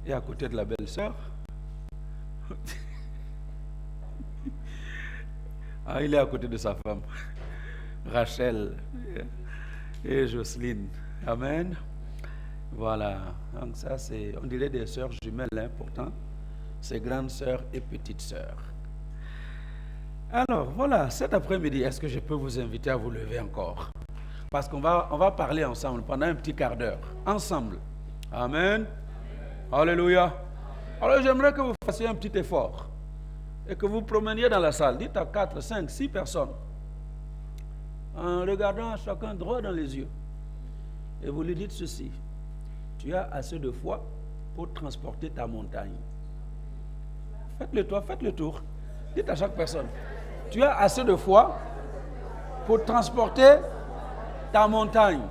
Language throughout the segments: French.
et à côté de la belle-sœur. Il est à côté de sa femme, Rachel et Jocelyne. Amen. Voilà. Donc ça, c'est, on dirait des sœurs jumelles, pourtant. C'est grande sœur et petite sœur. Alors, voilà, cet après-midi, est-ce que je peux vous inviter à vous lever encore? Parce qu'on va parler ensemble pendant un petit quart d'heure. Ensemble. Amen. Alléluia. Alors, j'aimerais que vous fassiez un petit effort et que vous promeniez dans la salle. Dites à 4, 5, 6 personnes, en regardant chacun droit dans les yeux, et vous lui dites ceci: tu as assez de foi pour transporter ta montagne. Faites le tour. Dites à chaque personne: tu as assez de foi pour transporter ta montagne.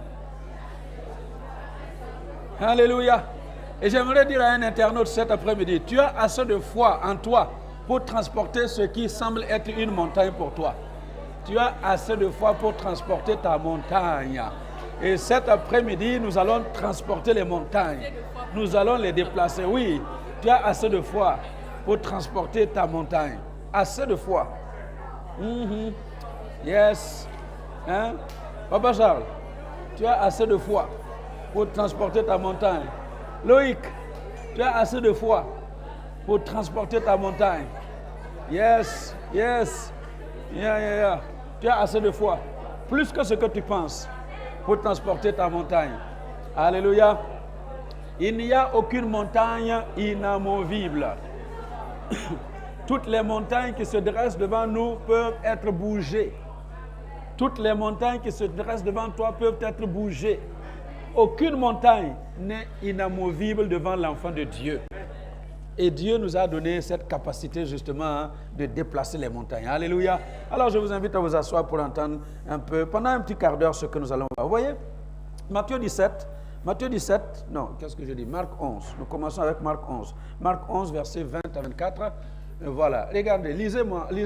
Alléluia. Et j'aimerais dire à un internaute cet après-midi: tu as assez de foi en toi pour transporter ce qui semble être une montagne pour toi. Tu as assez de foi pour transporter ta montagne. Et cet après-midi, nous allons transporter les montagnes. Nous allons les déplacer. Oui, tu as assez de foi pour transporter ta montagne. Assez de foi. Yes. Hein? Papa Charles, tu as assez de foi pour transporter ta montagne. Loïc, tu as assez de foi pour transporter ta montagne. Yes, yes. Yeah. Tu as assez de foi. Plus que ce que tu penses pour transporter ta montagne. Alléluia. Il n'y a aucune montagne inamovible. Toutes les montagnes qui se dressent devant nous peuvent être bougées. Toutes les montagnes qui se dressent devant toi peuvent être bougées. Aucune montagne n'est inamovible devant l'enfant de Dieu. Et Dieu nous a donné cette capacité justement de déplacer les montagnes. Alléluia. Alors je vous invite à vous asseoir pour entendre un peu, pendant un petit quart d'heure, ce que nous allons voir. Vous voyez, Matthieu 17, non, qu'est-ce que je dis? Marc 11. Nous commençons avec Marc 11. Marc 11, versets 20 à 24. Voilà, regardez, lisez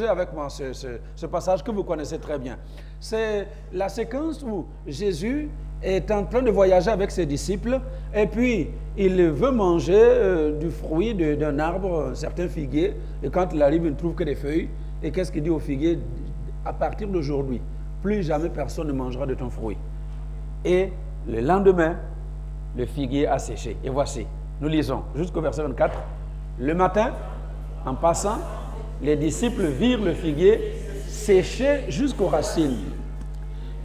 avec moi ce passage que vous connaissez très bien. C'est la séquence où Jésus est en train de voyager avec ses disciples et puis il veut manger du fruit d'un arbre, un certain figuier, et quand il arrive, il ne trouve que des feuilles. Et qu'est-ce qu'il dit au figuier? À partir d'aujourd'hui, plus jamais personne ne mangera de ton fruit. Et le lendemain, le figuier a séché. Et voici, nous lisons jusqu'au verset 24. Le matin, en passant, les disciples virent le figuier séché jusqu'aux racines.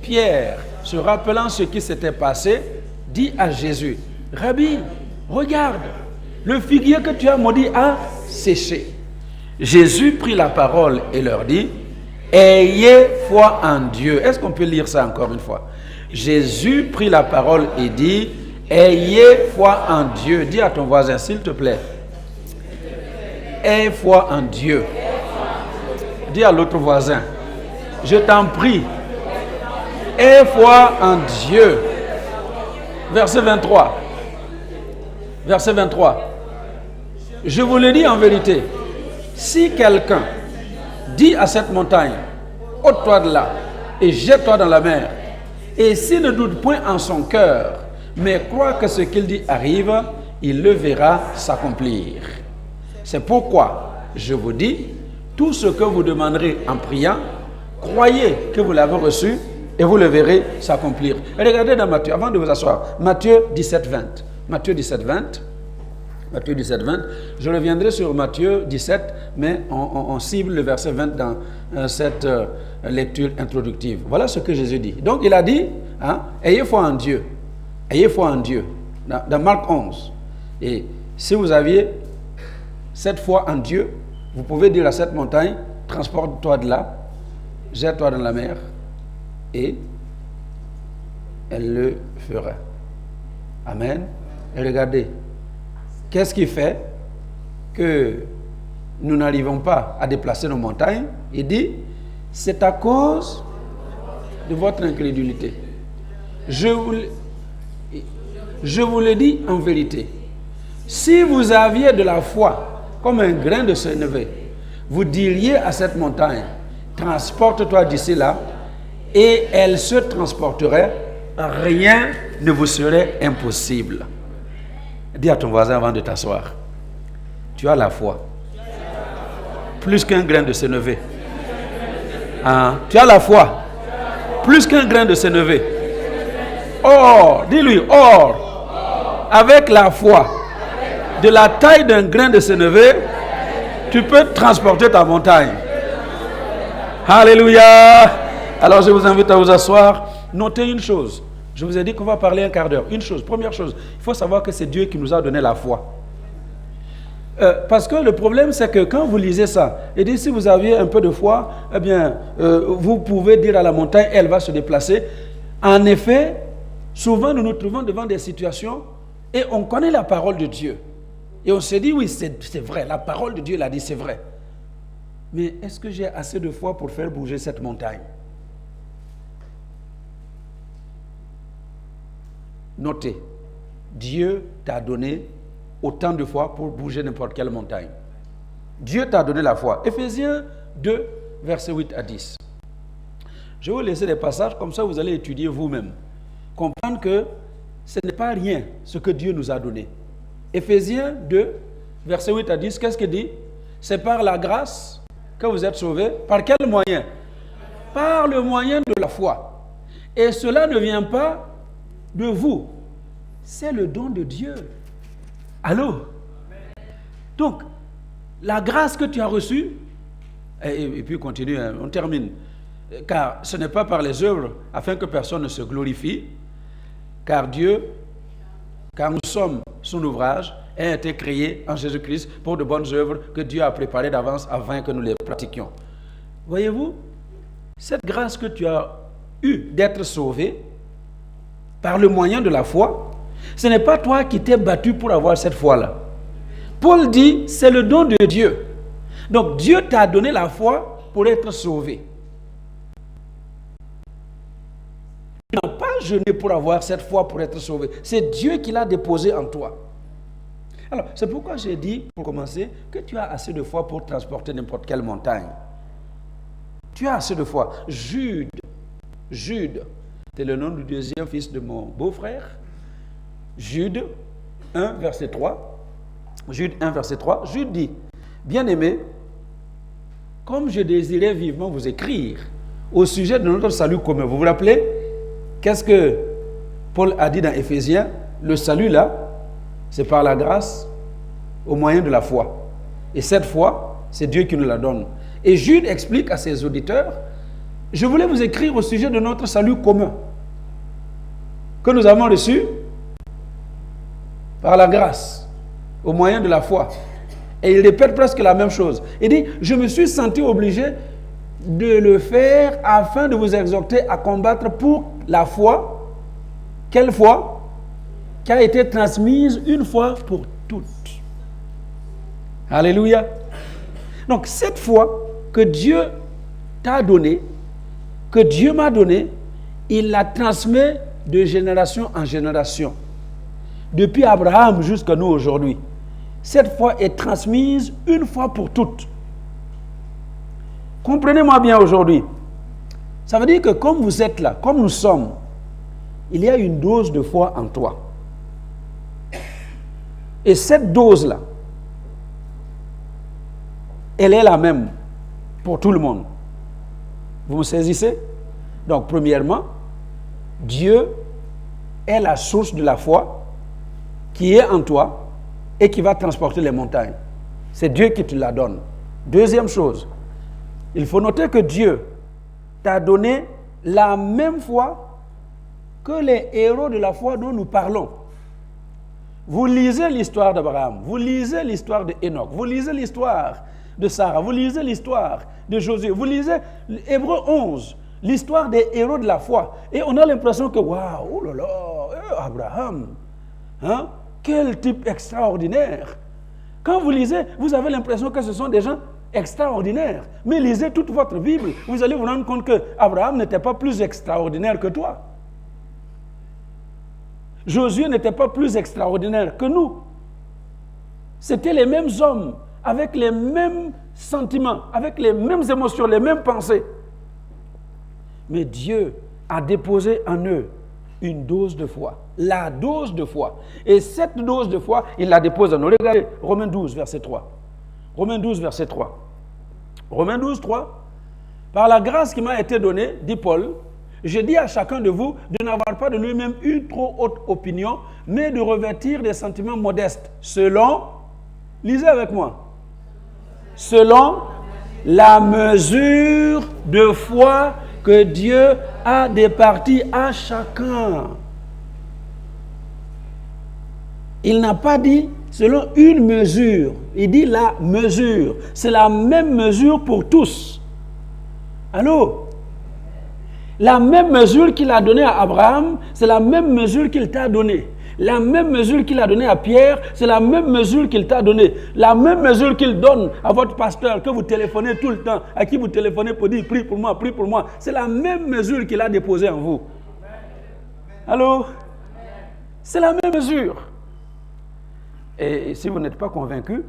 Pierre, se rappelant ce qui s'était passé, dit à Jésus: Rabbi, regarde, le figuier que tu as maudit a séché. Jésus prit la parole et leur dit: ayez foi en Dieu. Est-ce qu'on peut lire ça encore une fois? Jésus prit la parole et dit: ayez foi en Dieu. Dis à ton voisin, s'il te plaît: aie foi en Dieu. Dis à l'autre voisin: je t'en prie, aie foi en Dieu. Verset 23. Verset 23. Je vous le dis en vérité, si quelqu'un dit à cette montagne: ôte-toi de là et jette-toi dans la mer, et s'il ne doute point en son cœur, mais croit que ce qu'il dit arrive, il le verra s'accomplir. C'est pourquoi je vous dis, tout ce que vous demanderez en priant, croyez que vous l'avez reçu et vous le verrez s'accomplir. Et regardez dans Matthieu, avant de vous asseoir, Matthieu 17, 20. Matthieu 17, 20. Matthieu 17, 20. Je reviendrai sur Matthieu 17, mais on cible le verset 20 dans cette lecture introductive. Voilà ce que Jésus dit. Donc il a dit, ayez foi en Dieu. Ayez foi en Dieu. Dans Marc 11. Et si vous aviez cette foi en Dieu, vous pouvez dire à cette montagne: transporte-toi de là, jette-toi dans la mer, et elle le fera. Amen. Et regardez, qu'est-ce qui fait que nous n'arrivons pas à déplacer nos montagnes? Il dit: c'est à cause de votre incrédulité. Je vous le dis en vérité, si vous aviez de la foi comme un grain de sénévé, vous diriez à cette montagne: transporte-toi d'ici là, et elle se transporterait, rien ne vous serait impossible. Dis à ton voisin avant de t'asseoir. Tu as la foi. Plus qu'un grain de sénévé. Tu as la foi. Plus qu'un grain de sénévé. Or, dis-lui, or, avec la foi, de la taille d'un grain de sénévé, tu peux transporter ta montagne. Alléluia. Alors je vous invite à vous asseoir. Notez une chose. Je vous ai dit qu'on va parler un quart d'heure. Une chose, première chose, il faut savoir que c'est Dieu qui nous a donné la foi. Parce que le problème, c'est que quand vous lisez ça, il dit si vous aviez un peu de foi, eh bien, vous pouvez dire à la montagne, elle va se déplacer. En effet, souvent nous nous trouvons devant des situations et on connaît la parole de Dieu. Et on se dit, oui, c'est vrai, la parole de Dieu l'a dit, c'est vrai. Mais est-ce que j'ai assez de foi pour faire bouger cette montagne? Notez, Dieu t'a donné autant de foi pour bouger n'importe quelle montagne. Dieu t'a donné la foi. Éphésiens 2, versets 8 à 10. Je vais vous laisser des passages, comme ça vous allez étudier vous-même. Comprendre que ce n'est pas rien ce que Dieu nous a donné. Éphésiens 2, versets 8 à 10, qu'est-ce qu'il dit? C'est par la grâce que vous êtes sauvés. Par quel moyen? Par le moyen de la foi. Et cela ne vient pas de vous. C'est le don de Dieu. Allô? Donc, la grâce que tu as reçue, et puis continue, on termine. Car ce n'est pas par les œuvres, afin que personne ne se glorifie, car nous sommes son ouvrage, a été créé en Jésus-Christ pour de bonnes œuvres que Dieu a préparées d'avance afin que nous les pratiquions. Voyez-vous, cette grâce que tu as eue d'être sauvé par le moyen de la foi, ce n'est pas toi qui t'es battu pour avoir cette foi-là. Paul dit, c'est le don de Dieu. Donc Dieu t'a donné la foi pour être sauvé. Tu n'as pas jeûné pour avoir cette foi pour être sauvé. C'est Dieu qui l'a déposée en toi. Alors, c'est pourquoi j'ai dit, pour commencer, que tu as assez de foi pour transporter n'importe quelle montagne. Tu as assez de foi. Jude, c'est le nom du deuxième fils de mon beau-frère. Jude 1, verset 3. Jude 1, verset 3. Jude dit, bien-aimés, comme je désirais vivement vous écrire au sujet de notre salut commun. Vous vous rappelez? Qu'est-ce que Paul a dit dans Éphésiens? Le salut là, c'est par la grâce au moyen de la foi. Et cette foi, c'est Dieu qui nous la donne. Et Jude explique à ses auditeurs, je voulais vous écrire au sujet de notre salut commun que nous avons reçu par la grâce au moyen de la foi. Et il répète presque la même chose. Il dit, je me suis senti obligé de le faire afin de vous exhorter à combattre pour la foi. Quelle foi? Qui a été transmise une fois pour toutes. Alléluia. Donc cette foi que Dieu t'a donnée, que Dieu m'a donnée, il la transmet de génération en génération. Depuis Abraham jusqu'à nous aujourd'hui. Cette foi est transmise une fois pour toutes. Comprenez-moi bien aujourd'hui. Ça veut dire que comme vous êtes là, comme nous sommes, il y a une dose de foi en toi. Et cette dose-là, elle est la même pour tout le monde. Vous me saisissez? Donc, premièrement, Dieu est la source de la foi qui est en toi et qui va transporter les montagnes. C'est Dieu qui te la donne. Deuxième chose, il faut noter que Dieu t'a donné la même foi que les héros de la foi dont nous parlons. Vous lisez l'histoire d'Abraham, vous lisez l'histoire d'Enoch, vous lisez l'histoire de Sarah, vous lisez l'histoire de Josué, vous lisez Hébreux 11, l'histoire des héros de la foi. Et on a l'impression que, waouh, oh là là, Abraham, hein, quel type extraordinaire. Quand vous lisez, vous avez l'impression que ce sont des gens extraordinaires. Mais lisez toute votre Bible, vous allez vous rendre compte que Abraham n'était pas plus extraordinaire que toi. Josué n'était pas plus extraordinaire que nous. C'était les mêmes hommes, avec les mêmes sentiments, avec les mêmes émotions, les mêmes pensées. Mais Dieu a déposé en eux une dose de foi. La dose de foi. Et cette dose de foi, il la dépose en nous. Regardez, Romains 12, verset 3. Romains 12, verset 3. Romains 12, 3. Par la grâce qui m'a été donnée, dit Paul, je dis à chacun de vous de n'avoir pas de lui-même une trop haute opinion, mais de revêtir des sentiments modestes, selon, lisez avec moi, selon la mesure de foi que Dieu a départie à chacun. Il n'a pas dit selon une mesure, il dit la mesure. C'est la même mesure pour tous. Allô? La même mesure qu'il a donnée à Abraham, c'est la même mesure qu'il t'a donnée. La même mesure qu'il a donnée à Pierre, c'est la même mesure qu'il t'a donnée. La même mesure qu'il donne à votre pasteur que vous téléphonez tout le temps, à qui vous téléphonez pour dire prie pour moi, prie pour moi. C'est la même mesure qu'il a déposée en vous. Allô? C'est la même mesure. Et si vous n'êtes pas convaincu,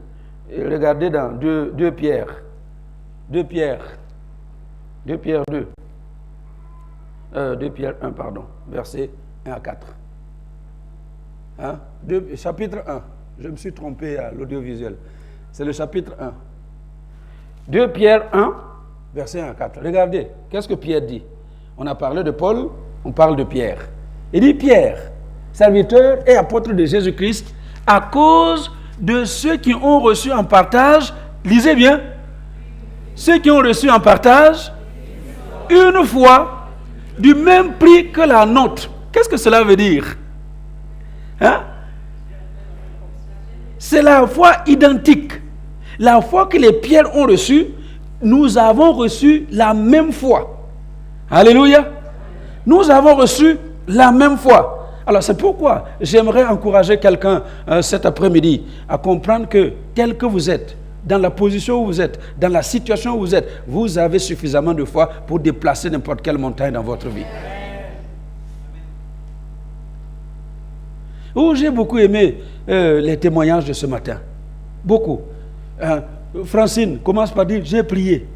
regardez dans 2 Pierre. 2 Pierre 2. 2 Pierre 1, pardon, versets 1 à 4. Hein? Chapitre 1. Je me suis trompé à l'audiovisuel. C'est le chapitre 1. 2 Pierre 1, verset 1 à 4. Regardez, qu'est-ce que Pierre dit? On a parlé de Paul, on parle de Pierre. Il dit Pierre, serviteur et apôtre de Jésus-Christ, à cause de ceux qui ont reçu en partage, lisez bien, ceux qui ont reçu en partage une foi du même prix que la nôtre. Qu'est-ce que cela veut dire? Hein? C'est la foi identique. La foi que les pierres ont reçue, nous avons reçu la même foi. Alléluia. Nous avons reçu la même foi. Alors c'est pourquoi j'aimerais encourager quelqu'un cet après-midi à comprendre que tel que vous êtes, dans la position où vous êtes, dans la situation où vous êtes, vous avez suffisamment de foi pour déplacer n'importe quelle montagne dans votre vie. Oh, j'ai beaucoup aimé les témoignages de ce matin. Beaucoup. Francine commence par dire, j'ai prié.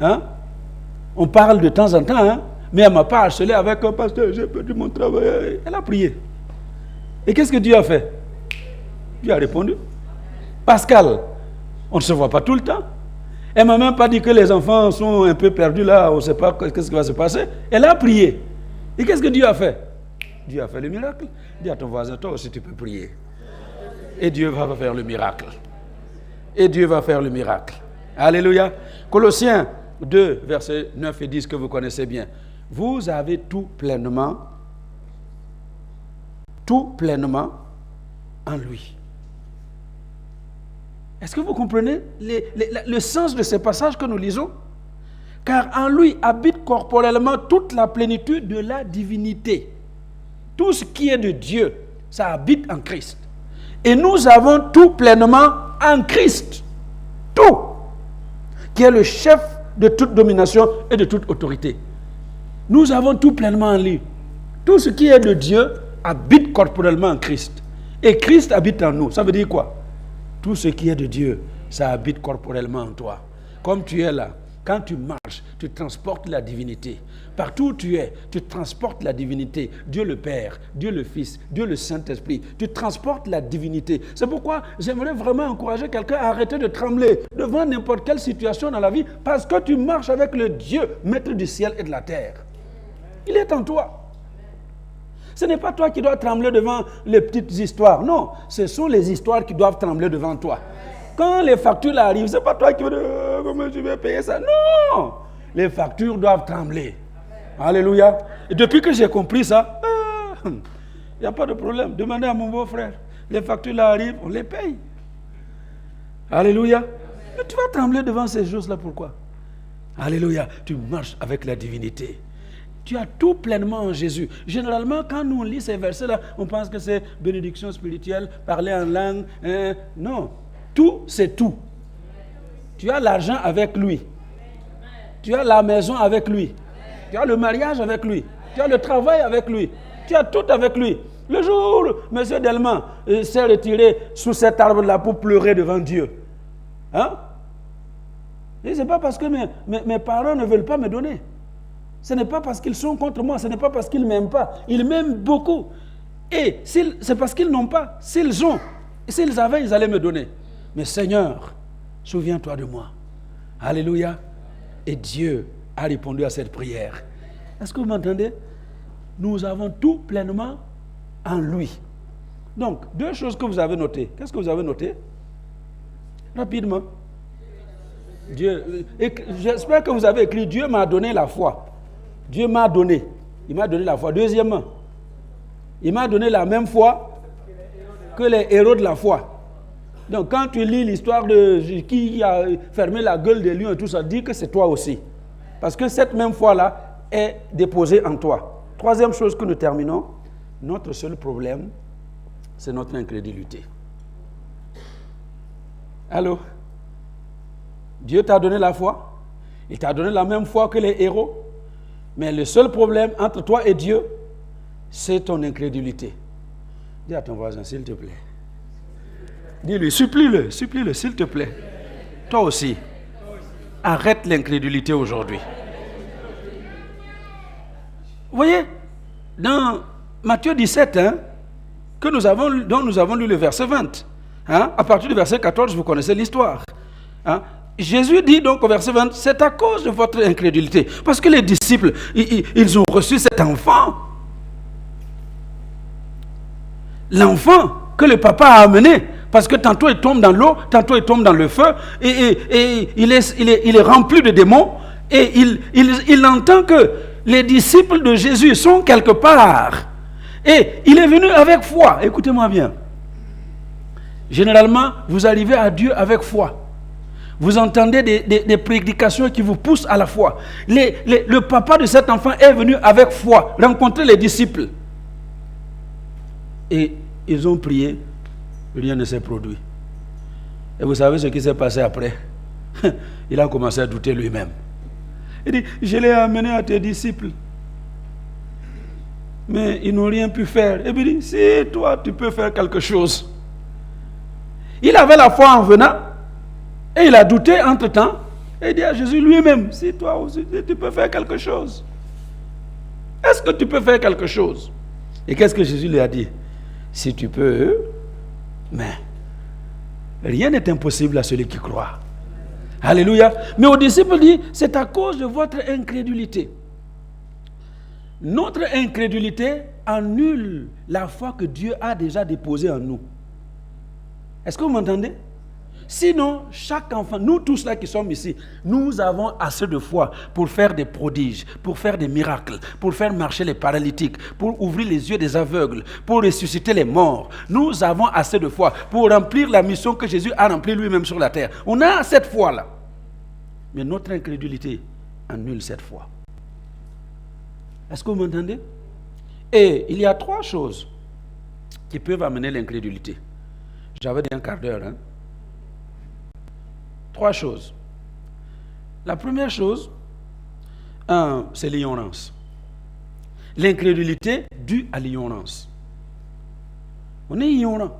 Hein? On parle de temps en temps, hein? Mais elle ne m'a pas harcelé avec un pasteur, j'ai perdu mon travail. Elle a prié. Et qu'est-ce que Dieu a fait? Dieu a répondu. Pascal, on ne se voit pas tout le temps. Elle ne m'a même pas dit que les enfants sont un peu perdus là, on ne sait pas qu'est-ce qui va se passer. Elle a prié. Et qu'est-ce que Dieu a fait? Dieu a fait le miracle. Dis à ton voisin, toi aussi tu peux prier. Et Dieu va faire le miracle. Et Dieu va faire le miracle. Alléluia. Colossiens 2, versets 9 et 10 que vous connaissez bien. Vous avez tout pleinement en lui. Est-ce que vous comprenez le sens de ces passages que nous lisons? Car en lui habite corporellement toute la plénitude de la divinité. Tout ce qui est de Dieu, ça habite en Christ. Et nous avons tout pleinement en Christ. Tout. Qui est le chef de toute domination et de toute autorité. Nous avons tout pleinement en lui. Tout ce qui est de Dieu habite corporellement en Christ. Et Christ habite en nous. Ça veut dire quoi? Tout ce qui est de Dieu, ça habite corporellement en toi. Comme tu es là, quand tu marches, tu transportes la divinité. Partout où tu es, tu transportes la divinité. Dieu le Père, Dieu le Fils, Dieu le Saint-Esprit. Tu transportes la divinité. C'est pourquoi j'aimerais vraiment encourager quelqu'un à arrêter de trembler devant n'importe quelle situation dans la vie, parce que tu marches avec le Dieu, maître du ciel et de la terre. Il est en toi. Ce n'est pas toi qui dois trembler devant les petites histoires. Non, ce sont les histoires qui doivent trembler devant toi. Quand les factures arrivent, ce n'est pas toi qui vas dire comment je vais payer ça. Non, les factures doivent trembler. Alléluia. Et depuis que j'ai compris ça, il n'y a pas de problème. Demandez à mon beau-frère. Les factures arrivent, on les paye. Alléluia. Mais tu vas trembler devant ces choses-là, pourquoi? Alléluia. Tu marches avec la divinité. Tu as tout pleinement en Jésus. Généralement, quand nous on lit ces versets-là, on pense que c'est bénédiction spirituelle, parler en langue. Non, tout, c'est tout. Tu as l'argent avec lui. Tu as la maison avec lui. Tu as le mariage avec lui. Tu as le travail avec lui. Tu as tout avec lui. Le jour où M. Delman s'est retiré sous cet arbre-là pour pleurer devant Dieu. Hein? Et ce n'est pas parce que mes parents ne veulent pas me donner. Ce n'est pas parce qu'ils sont contre moi, ce n'est pas parce qu'ils ne m'aiment pas. Ils m'aiment beaucoup. Et c'est parce qu'ils n'ont pas. S'ils avaient, ils allaient me donner. Mais Seigneur, souviens-toi de moi. Alléluia. Et Dieu a répondu à cette prière. Est-ce que vous m'entendez? Nous avons tout pleinement en lui. Donc, deux choses que vous avez notées. Qu'est-ce que vous avez noté? Rapidement. Dieu. J'espère que vous avez écrit Dieu m'a donné la foi. Dieu m'a donné. Il m'a donné la foi. Deuxièmement, il m'a donné la même foi que les héros de la foi. Donc, quand tu lis l'histoire de qui a fermé la gueule des lions et tout ça, dis que c'est toi aussi. Parce que cette même foi-là est déposée en toi. Troisième chose que nous terminons, notre seul problème, c'est notre incrédulité. Allô? Dieu t'a donné la foi. Il t'a donné la même foi que les héros. Mais le seul problème entre toi et Dieu, c'est ton incrédulité. Dis à ton voisin, s'il te plaît. Dis-lui, supplie-le, s'il te plaît. Toi aussi, arrête l'incrédulité aujourd'hui. Vous voyez, dans Matthieu 17, dont nous avons lu le verset 20, à partir du verset 14, vous connaissez l'histoire. Jésus dit donc au verset 20, c'est à cause de votre incrédulité. Parce que les disciples, ils ont reçu cet enfant. L'enfant que le papa a amené. Parce que tantôt il tombe dans l'eau, tantôt il tombe dans le feu. Et il est rempli de démons. Et il entend que les disciples de Jésus sont quelque part. Et il est venu avec foi. Écoutez-moi bien. Généralement, vous arrivez à Dieu avec foi. Vous entendez des prédications qui vous poussent à la foi. Le papa de cet enfant est venu avec foi, rencontrer les disciples. Et ils ont prié, rien ne s'est produit. Et vous savez ce qui s'est passé après? Il a commencé à douter lui-même. Il dit, je l'ai amené à tes disciples. Mais ils n'ont rien pu faire. Et puis il dit, si toi tu peux faire quelque chose. Il avait la foi en venant. Et il a douté entre-temps. Et il dit à Jésus lui-même, si toi aussi tu peux faire quelque chose. Est-ce que tu peux faire quelque chose? Et qu'est-ce que Jésus lui a dit? Si tu peux, mais rien n'est impossible à celui qui croit. Alléluia. Mais aux disciples, il dit, c'est à cause de votre incrédulité. Notre incrédulité annule la foi que Dieu a déjà déposée en nous. Est-ce que vous m'entendez? Sinon, chaque enfant, nous tous là qui sommes ici, nous avons assez de foi pour faire des prodiges, pour faire des miracles, pour faire marcher les paralytiques, pour ouvrir les yeux des aveugles, pour ressusciter les morts. Nous avons assez de foi pour remplir la mission que Jésus a remplie lui-même sur la terre. On a cette foi-là. Mais notre incrédulité annule cette foi. Est-ce que vous m'entendez? Et il y a trois choses qui peuvent amener l'incrédulité. J'avais dit un quart d'heure, Trois choses. La première chose, c'est l'ignorance. L'incrédulité due à l'ignorance. On est ignorant.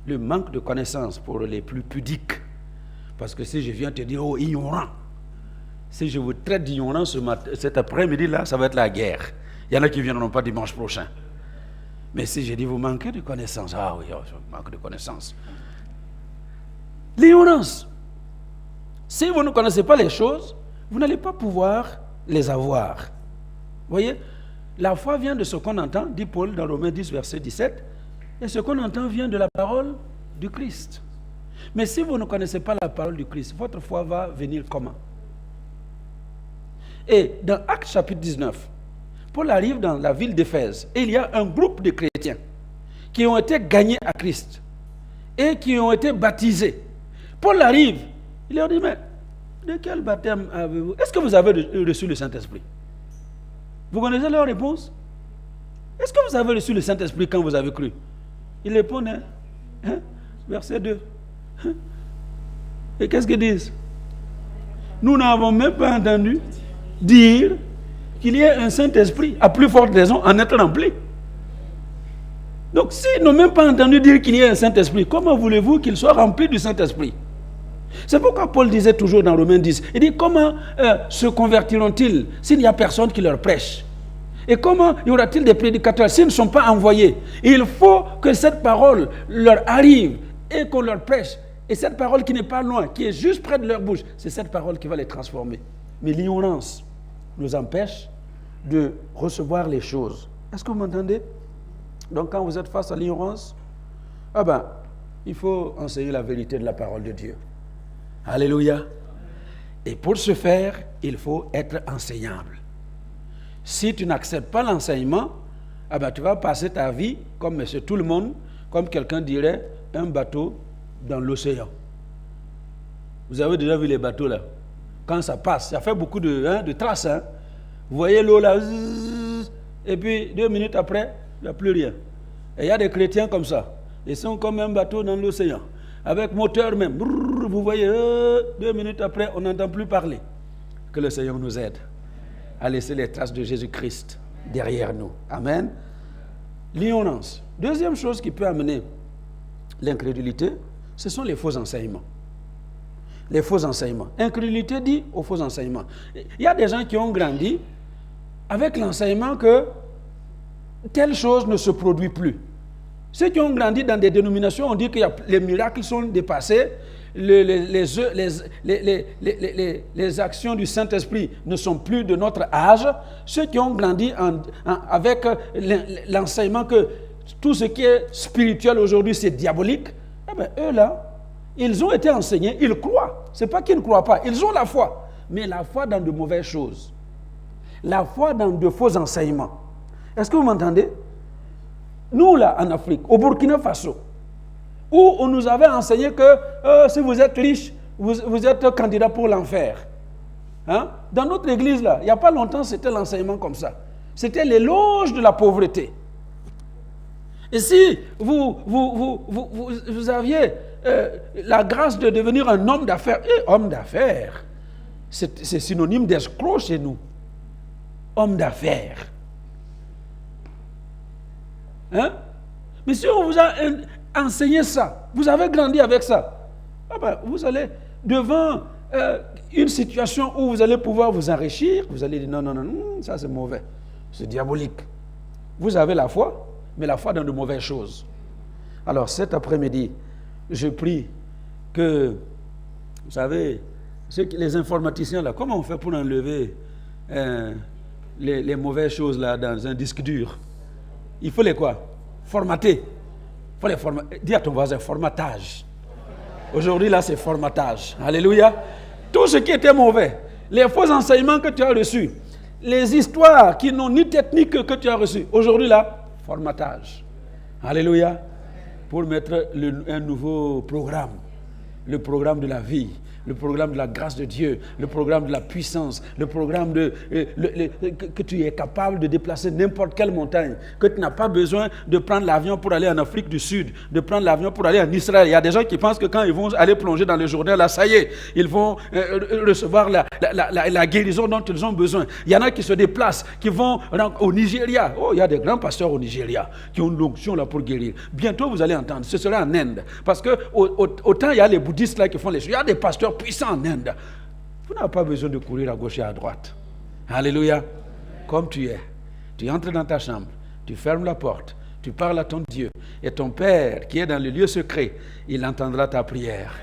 Le manque de connaissance pour les plus pudiques. Parce que si je viens te dire, oh, ignorant, si je vous traite d'ignorant cet après-midi-là, ça va être la guerre. Il y en a qui ne viendront pas dimanche prochain. Mais si je dis, vous manquez de connaissance, ah oui, je manque de connaissance. L'ignorance. Si vous ne connaissez pas les choses, vous n'allez pas pouvoir les avoir. Vous voyez, la foi vient de ce qu'on entend, dit Paul dans Romains 10, verset 17, et ce qu'on entend vient de la parole du Christ. Mais si vous ne connaissez pas la parole du Christ, votre foi va venir comment? Et dans Actes chapitre 19, Paul arrive dans la ville d'Éphèse, et il y a un groupe de chrétiens qui ont été gagnés à Christ et qui ont été baptisés. Paul arrive, il leur dit, mais de quel baptême avez-vous? Est-ce que vous avez reçu le Saint-Esprit? Vous connaissez leur réponse? Est-ce que vous avez reçu le Saint-Esprit quand vous avez cru? Ils répondent, verset 2. Et qu'est-ce qu'ils disent? Nous n'avons même pas entendu dire qu'il y ait un Saint-Esprit, à plus forte raison, en être rempli. Donc, s'ils n'ont même pas entendu dire qu'il y ait un Saint-Esprit, comment voulez-vous qu'il soit rempli du Saint-Esprit? C'est pourquoi Paul disait toujours dans Romains 10, il dit comment se convertiront-ils s'il n'y a personne qui leur prêche? Et comment y aura-t-il des prédicateurs s'ils ne sont pas envoyés? Il faut que cette parole leur arrive et qu'on leur prêche. Et cette parole qui n'est pas loin, qui est juste près de leur bouche, c'est cette parole qui va les transformer. Mais l'ignorance nous empêche de recevoir les choses. Est-ce que vous m'entendez? Donc quand vous êtes face à l'ignorance, il faut enseigner la vérité de la parole de Dieu. Alléluia. Et pour ce faire, il faut être enseignable. Si tu n'acceptes pas l'enseignement, tu vas passer ta vie comme monsieur tout le monde, comme quelqu'un dirait, un bateau dans l'océan. Vous avez déjà vu les bateaux là? Quand ça passe, ça fait beaucoup de traces. Hein? Vous voyez l'eau là, et puis 2 minutes après, il n'y a plus rien. Et il y a des chrétiens comme ça. Ils sont comme un bateau dans l'océan, avec moteur même. Vous voyez, 2 minutes après, on n'entend plus parler. Que le Seigneur nous aide à laisser les traces de Jésus-Christ derrière nous. Amen. L'ignorance. Deuxième chose qui peut amener l'incrédulité, ce sont les faux enseignements. Les faux enseignements. Incrédulité dit aux faux enseignements. Il y a des gens qui ont grandi avec l'enseignement que telle chose ne se produit plus. Ceux qui ont grandi dans des dénominations, on dit que les miracles sont dépassés, les actions du Saint-Esprit ne sont plus de notre âge. Ceux qui ont grandi avec l'enseignement que tout ce qui est spirituel aujourd'hui, c'est diabolique, eux là, ils ont été enseignés, ils croient. Ce n'est pas qu'ils ne croient pas, ils ont la foi. Mais la foi dans de mauvaises choses. La foi dans de faux enseignements. Est-ce que vous m'entendez? Nous là, en Afrique, au Burkina Faso, où on nous avait enseigné que si vous êtes riche, vous êtes candidat pour l'enfer. Hein? Dans notre église là, il n'y a pas longtemps, c'était l'enseignement comme ça. C'était l'éloge de la pauvreté. Et si vous aviez la grâce de devenir un homme d'affaires, homme d'affaires, c'est synonyme d'escroc chez nous. Homme d'affaires. Hein? Mais si on vous a enseigné ça, vous avez grandi avec ça, vous allez devant une situation où vous allez pouvoir vous enrichir, vous allez dire non, ça c'est mauvais, c'est diabolique. Vous avez la foi, mais la foi dans de mauvaises choses. Alors cet après-midi, je prie que, vous savez, les informaticiens là, comment on fait pour enlever les mauvaises choses là dans un disque dur? Il faut les quoi? Formater. Il faut les formater. Dis à ton voisin, formatage. Aujourd'hui, là, c'est formatage. Alléluia. Tout ce qui était mauvais, les faux enseignements que tu as reçus, les histoires qui n'ont ni technique que tu as reçues, aujourd'hui, là, formatage. Alléluia. Pour mettre un nouveau programme, le programme de la vie, le programme de la grâce de Dieu, le programme de la puissance, le programme que tu es capable de déplacer n'importe quelle montagne, que tu n'as pas besoin de prendre l'avion pour aller en Afrique du Sud, de prendre l'avion pour aller en Israël. Il y a des gens qui pensent que quand ils vont aller plonger dans le Jourdain, là, ça y est, ils vont recevoir la guérison dont ils ont besoin. Il y en a qui se déplacent, qui vont au Nigeria. Oh, il y a des grands pasteurs au Nigeria qui ont une onction là pour guérir. Bientôt, vous allez entendre, ce sera en Inde. Parce que autant il y a les bouddhistes là qui font les choses, il y a des pasteurs puissant en Inde. Vous n'avez pas besoin de courir à gauche et à droite. Alléluia. Comme tu es. Tu entres dans ta chambre, tu fermes la porte, tu parles à ton Dieu. Et ton Père qui est dans le lieu secret, il entendra ta prière.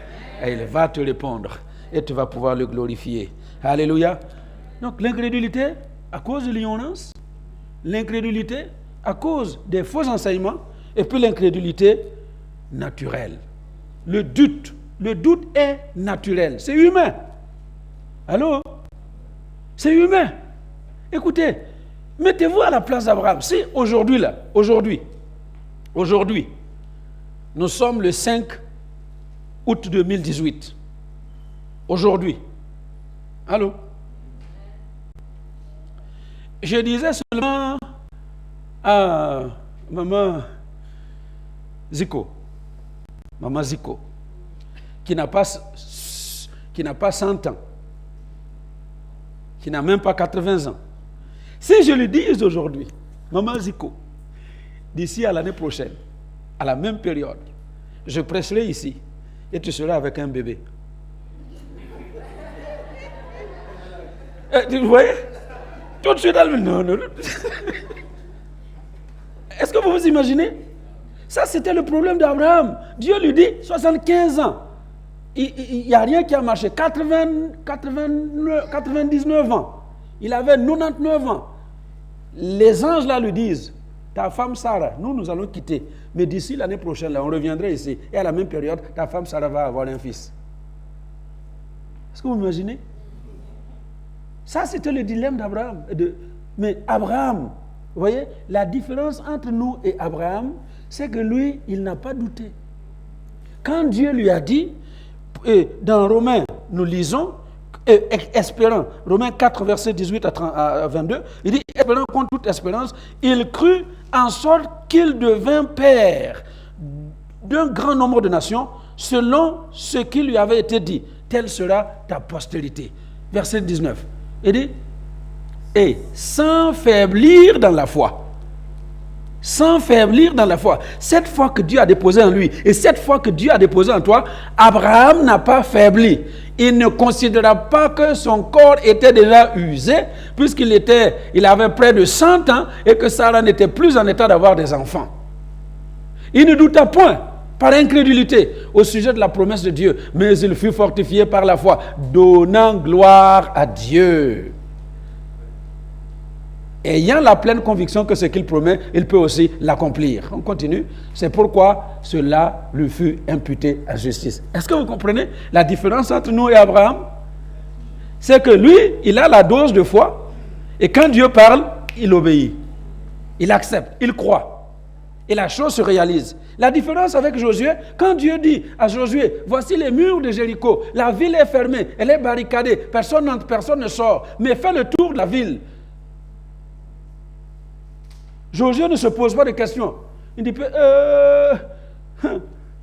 Et il va te répondre. Et tu vas pouvoir le glorifier. Alléluia. Donc l'incrédulité à cause de l'ignorance, l'incrédulité à cause des faux enseignements, et puis l'incrédulité naturelle. Le doute est naturel. C'est humain. Allô? C'est humain. Écoutez, mettez-vous à la place d'Abraham. Si aujourd'hui, nous sommes le 5 août 2018. Aujourd'hui. Allô? Je disais seulement à maman Zico, qui n'a pas 100 ans, qui n'a même pas 80 ans. Si je lui dis aujourd'hui, maman Zico, d'ici à l'année prochaine, à la même période, je prêcherai ici et tu seras avec un bébé. Vous voyez? Tout de suite, non. Est-ce que vous vous imaginez? Ça, c'était le problème d'Abraham. Dieu lui dit 75 ans. Il n'y a rien qui a marché. 99 ans. Il avait 99 ans. Les anges là lui disent, ta femme Sarah, nous allons quitter. Mais d'ici l'année prochaine, là, on reviendrait ici. Et à la même période, ta femme Sarah va avoir un fils. Est-ce que vous imaginez? Ça, c'était le dilemme d'Abraham. Mais Abraham, vous voyez, la différence entre nous et Abraham, c'est que lui, il n'a pas douté. Quand Dieu lui a dit, et dans Romains, nous lisons, espérant, Romains 4, versets 18 à 22, il dit, espérant contre toute espérance, il crut en sorte qu'il devint père d'un grand nombre de nations, selon ce qui lui avait été dit. Telle sera ta postérité. Verset 19. Il dit, et sans faiblir dans la foi. Sans faiblir dans la foi. Cette foi que Dieu a déposée en lui et cette foi que Dieu a déposée en toi, Abraham n'a pas faibli. Il ne considéra pas que son corps était déjà usé puisqu'il avait près de 100 ans et que Sarah n'était plus en état d'avoir des enfants. Il ne douta point par incrédulité au sujet de la promesse de Dieu, mais il fut fortifié par la foi, donnant gloire à Dieu. Ayant la pleine conviction que ce qu'il promet, il peut aussi l'accomplir. On continue. C'est pourquoi cela lui fut imputé à justice. Est-ce que vous comprenez la différence entre nous et Abraham? C'est que lui, il a la dose de foi, et quand Dieu parle, il obéit. Il accepte, il croit. Et la chose se réalise. La différence avec Josué, quand Dieu dit à Josué, voici les murs de Jéricho, la ville est fermée, elle est barricadée, personne n'entre, personne ne sort, mais fais le tour de la ville. Josué ne se pose pas de questions. Il dit,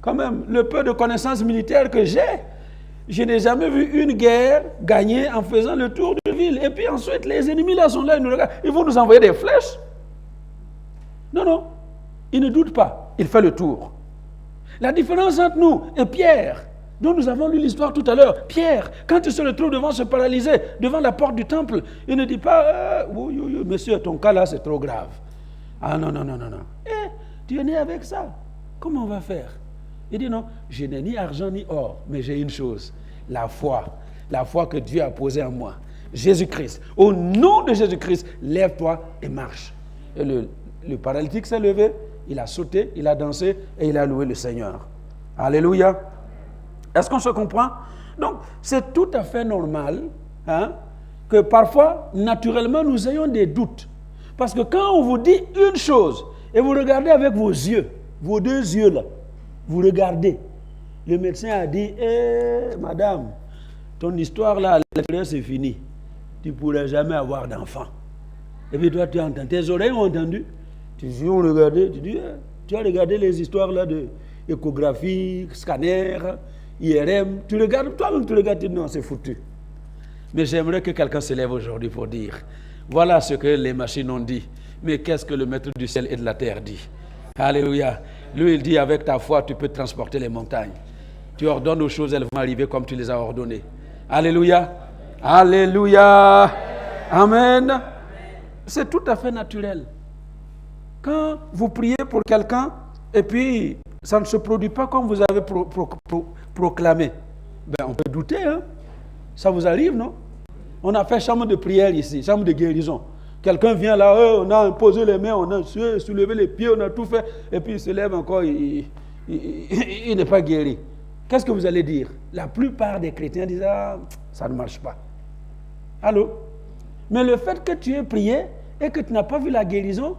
quand même, le peu de connaissances militaires que j'ai, je n'ai jamais vu une guerre gagnée en faisant le tour de la ville. Et puis ensuite, les ennemis là sont là, ils nous regardent. Ils vont nous envoyer des flèches. Non, il ne doute pas. Il fait le tour. La différence entre nous et Pierre, dont nous avons lu l'histoire tout à l'heure, Pierre, quand il se retrouve devant se paralyser, devant la porte du temple, il ne dit pas, monsieur, ton cas là, c'est trop grave. Ah non. Tu es né avec ça. Comment on va faire? Il dit non, je n'ai ni argent ni or, mais j'ai une chose, la foi que Dieu a posée en moi. Jésus-Christ. Au nom de Jésus-Christ, lève-toi et marche. Et le paralytique s'est levé, il a sauté, il a dansé et il a loué le Seigneur. Alléluia. Est-ce qu'on se comprend? Donc, c'est tout à fait normal que parfois, naturellement, nous ayons des doutes. Parce que quand on vous dit une chose, et vous regardez avec vos yeux, vos deux yeux là, vous regardez, le médecin a dit, madame, ton histoire là, c'est fini. Tu ne pourras jamais avoir d'enfant. Et puis toi, tu entends, tes oreilles ont entendu. Tu as regardé les histoires là de échographie, scanner, IRM. Tu regardes, toi-même tu regardes, non, c'est foutu. Mais j'aimerais que quelqu'un se lève aujourd'hui pour dire, voilà ce que les machines ont dit. Mais qu'est-ce que le maître du ciel et de la terre dit? Alléluia. Lui, il dit, avec ta foi, tu peux transporter les montagnes. Tu ordonnes aux choses, elles vont arriver comme tu les as ordonnées. Alléluia. Alléluia. Amen. C'est tout à fait naturel. Quand vous priez pour quelqu'un, et puis ça ne se produit pas comme vous avez proclamé, on peut douter. Ça vous arrive, non? On a fait chambre de prière ici, chambre de guérison. Quelqu'un vient là, on a posé les mains, on a soulevé les pieds, on a tout fait, et puis il se lève encore, il n'est pas guéri. Qu'est-ce que vous allez dire? La plupart des chrétiens disent, ça ne marche pas. Allô? Mais le fait que tu aies prié et que tu n'as pas vu la guérison,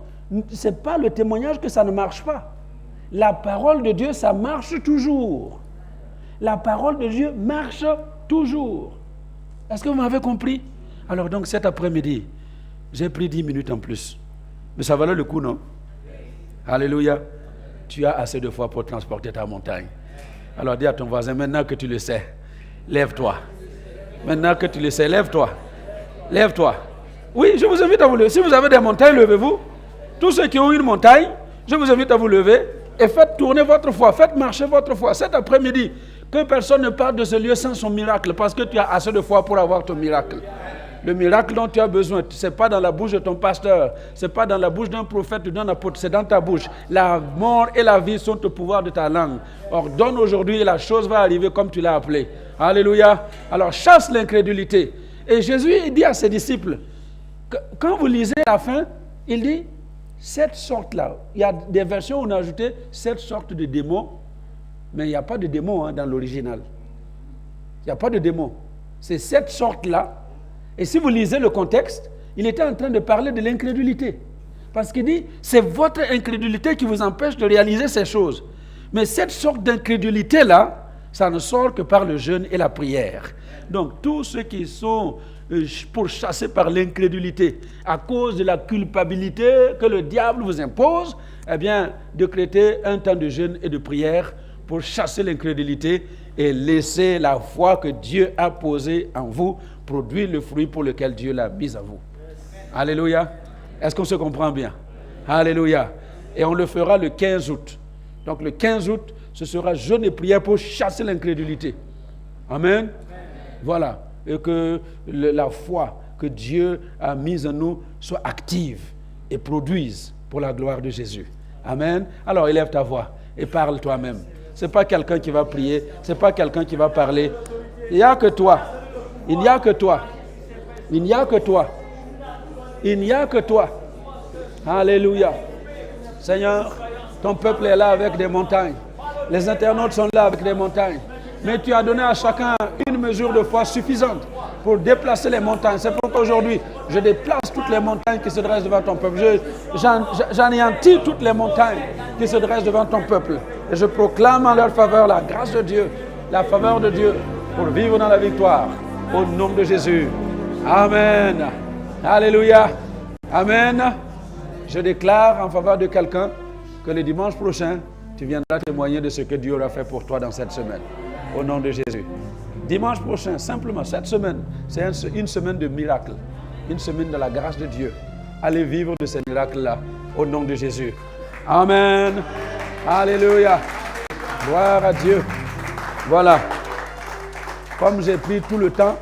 ce n'est pas le témoignage que ça ne marche pas. La parole de Dieu, ça marche toujours. La parole de Dieu marche toujours. Est-ce que vous m'avez compris? Alors donc cet après-midi, j'ai pris 10 minutes en plus. Mais ça valait le coup, non? Alléluia. Tu as assez de foi pour transporter ta montagne. Alors dis à ton voisin, maintenant que tu le sais, lève-toi. Maintenant que tu le sais, lève-toi. Lève-toi. Oui, je vous invite à vous lever. Si vous avez des montagnes, levez-vous. Tous ceux qui ont une montagne, je vous invite à vous lever et faites tourner votre foi, faites marcher votre foi. Cet après-midi, que personne ne parte de ce lieu sans son miracle, parce que tu as assez de foi pour avoir ton miracle. Le miracle dont tu as besoin, ce n'est pas dans la bouche de ton pasteur, ce n'est pas dans la bouche d'un prophète ou d'un apôtre, c'est dans ta bouche. La mort et la vie sont au pouvoir de ta langue. Ordonne aujourd'hui et la chose va arriver comme tu l'as appelé. Alléluia. Alors chasse l'incrédulité. Et Jésus il dit à ses disciples, quand vous lisez la fin, il dit, cette sorte-là, il y a des versions où on a ajouté cette sorte de démon, mais il n'y a pas de démon dans l'original. Il n'y a pas de démon. C'est cette sorte-là. Et si vous lisez le contexte, il était en train de parler de l'incrédulité. Parce qu'il dit, c'est votre incrédulité qui vous empêche de réaliser ces choses. Mais cette sorte d'incrédulité-là, ça ne sort que par le jeûne et la prière. Donc, tous ceux qui sont pourchassés par l'incrédulité à cause de la culpabilité que le diable vous impose, eh bien, décrétez un temps de jeûne et de prière pour chasser l'incrédulité et laisser la foi que Dieu a posée en vous produire le fruit pour lequel Dieu l'a mis à vous. Alléluia. Est-ce qu'on se comprend bien? Alléluia. Et on le fera le 15 août. Donc le 15 août, ce sera jeûne et prière pour chasser l'incrédulité. Amen. Voilà. Et que la foi que Dieu a mise en nous soit active et produise pour la gloire de Jésus. Amen. Alors élève ta voix et parle toi-même. Ce n'est pas quelqu'un qui va prier, ce n'est pas quelqu'un qui va parler. Il n'y a que toi. Il n'y a que toi. Il n'y a que toi. Il n'y a que toi. Alléluia. Seigneur, ton peuple est là avec des montagnes. Les internautes sont là avec des montagnes. Mais tu as donné à chacun une mesure de foi suffisante pour déplacer les montagnes. C'est pourquoi aujourd'hui, je déplace toutes les montagnes qui se dressent devant ton peuple. J'anéantis toutes les montagnes qui se dressent devant ton peuple. Et je proclame en leur faveur la grâce de Dieu, la faveur de Dieu pour vivre dans la victoire. Au nom de Jésus. Amen. Alléluia. Amen. Je déclare en faveur de quelqu'un que le dimanche prochain, tu viendras témoigner de ce que Dieu aura fait pour toi dans cette semaine. Au nom de Jésus. Dimanche prochain, simplement, cette semaine, c'est une semaine de miracles. Une semaine de la grâce de Dieu. Allez vivre de ces miracles-là. Au nom de Jésus. Amen. Alléluia. Gloire à Dieu. Voilà. Comme j'ai pris tout le temps,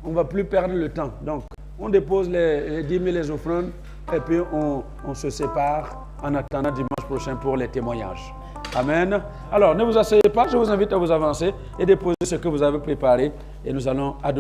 on ne va plus perdre le temps. Donc, on dépose les 10 000 les offrandes et puis on se sépare en attendant dimanche prochain pour les témoignages. Amen. Alors, ne vous asseyez pas, je vous invite à vous avancer et déposer ce que vous avez préparé et nous allons adorer.